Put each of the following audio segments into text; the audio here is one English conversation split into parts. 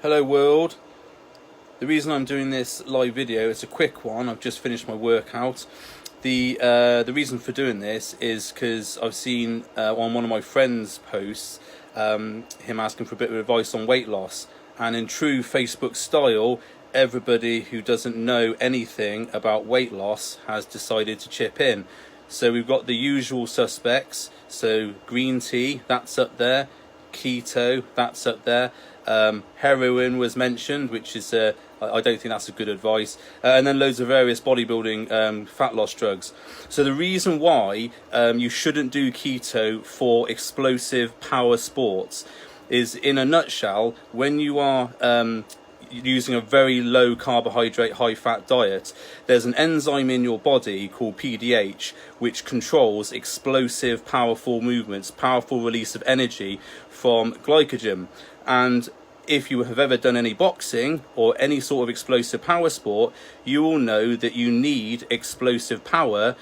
Hello world. The reason I'm doing this live video, it's a quick one. I've just finished my workout. The reason for doing this is because I've seen on one of my friends' posts him asking for a bit of advice on weight loss, and in true Facebook style, everybody who doesn't know anything about weight loss has decided to chip in. So we've got the usual suspects. So green tea, that's up there. Keto, that's up there. Heroin was mentioned, which is I don't think that's a good advice, and then loads of various bodybuilding fat loss drugs. So the reason why you shouldn't do keto for explosive power sports is, in a nutshell, when you are using a very low carbohydrate, high fat diet, there's an enzyme in your body called PDH which controls explosive, powerful movements, powerful release of energy from glycogen. And if you have ever done any boxing or any sort of explosive power sport, you will know that you need explosive power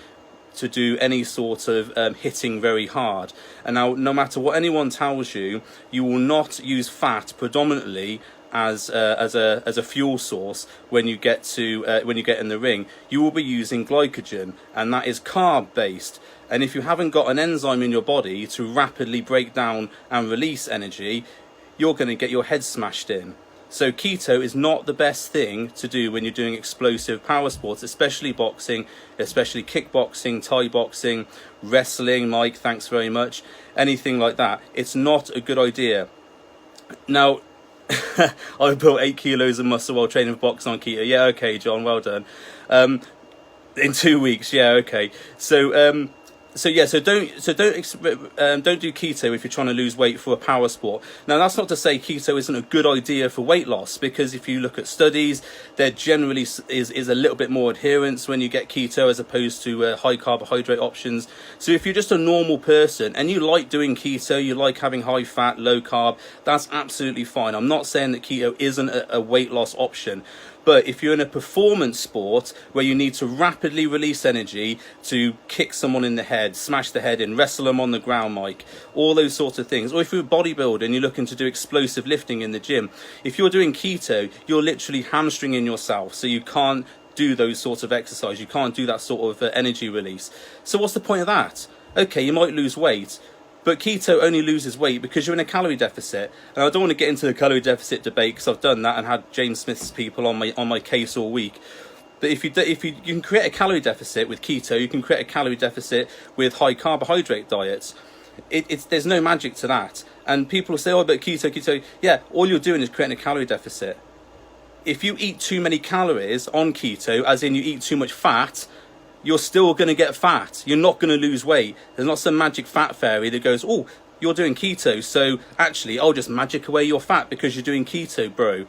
to do any sort of hitting very hard. And now, no matter what anyone tells you, you will not use fat predominantly as a fuel source when you get in the ring. You will be using glycogen, and that is carb based. And if you haven't got an enzyme in your body to rapidly break down and release energy, you're going to get your head smashed in. So keto is not the best thing to do when you're doing explosive power sports, especially boxing, especially kickboxing, Thai boxing, wrestling, Mike, thanks very much, anything like that. It's not a good idea. Now, I built 8 kilos of muscle while training for boxing on keto. Yeah, okay, John, well done. In 2 weeks, yeah, okay. So don't do keto if you're trying to lose weight for a power sport. Now, that's not to say keto isn't a good idea for weight loss, because if you look at studies, there generally is a little bit more adherence when you get keto as opposed to high carbohydrate options. So if you're just a normal person and you like doing keto, you like having high fat, low carb, that's absolutely fine. I'm not saying that keto isn't a weight loss option. But if you're in a performance sport where you need to rapidly release energy to kick someone in the head, smash the head in, wrestle them on the ground, Mike, all those sorts of things, or if you're a bodybuilder and you're looking to do explosive lifting in the gym, if you're doing keto, you're literally hamstringing yourself, so you can't do those sorts of exercise, you can't do that sort of energy release. So what's the point of that? Okay, you might lose weight, but keto only loses weight because you're in a calorie deficit. And I don't want to get into the calorie deficit debate, because I've done that and had James Smith's people on my case all week. But if you can create a calorie deficit with keto, you can create a calorie deficit with high carbohydrate diets. There's no magic to that. And people say, oh, but keto. Yeah, all you're doing is creating a calorie deficit. If you eat too many calories on keto, as in you eat too much fat, you're still going to get fat. You're not going to lose weight. There's not some magic fat fairy that goes, oh, you're doing keto, so actually I'll just magic away your fat because you're doing keto, bro.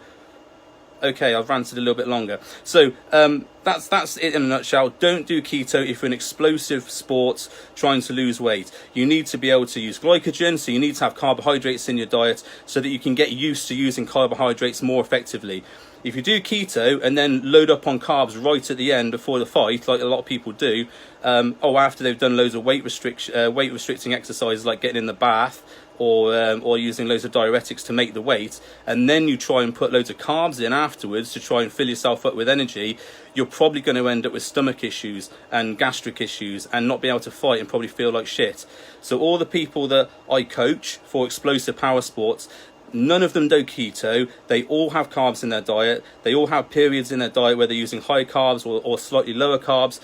Okay, I've ranted a little bit longer. So that's it in a nutshell. Don't do keto if you're in explosive sports trying to lose weight. You need to be able to use glycogen, so you need to have carbohydrates in your diet so that you can get used to using carbohydrates more effectively. If you do keto and then load up on carbs right at the end before the fight, like a lot of people do, after they've done loads of weight restricting exercises like getting in the bath, or using loads of diuretics to make the weight, and then you try and put loads of carbs in afterwards to try and fill yourself up with energy, you're probably going to end up with stomach issues and gastric issues and not be able to fight and probably feel like shit. So all the people that I coach for explosive power sports, none of them do keto. They all have carbs in their diet. They all have periods in their diet where they're using high carbs or slightly lower carbs.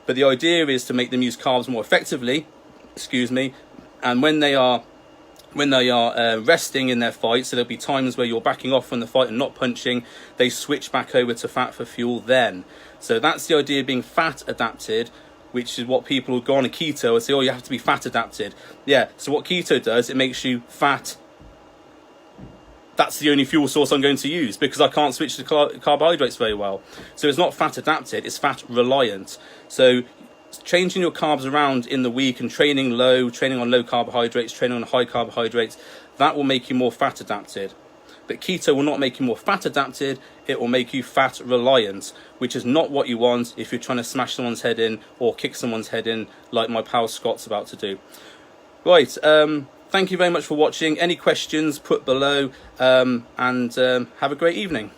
But the idea is to make them use carbs more effectively, and when they are resting in their fight, so there'll be times where you're backing off from the fight and not punching, they switch back over to fat for fuel then. So that's the idea of being fat adapted, which is what people who go on a keto and say, oh, you have to be fat adapted. Yeah, so what keto does, it makes you fat. That's the only fuel source I'm going to use because I can't switch to carbohydrates very well. So it's not fat adapted, it's fat reliant. So changing your carbs around in the week and training on low carbohydrates, training on high carbohydrates, that will make you more fat adapted. But keto will not make you more fat adapted, it will make you fat reliant, which is not what you want if you're trying to smash someone's head in or kick someone's head in like my pal Scott's about to do. Right, thank you very much for watching. Any questions, put below, and have a great evening.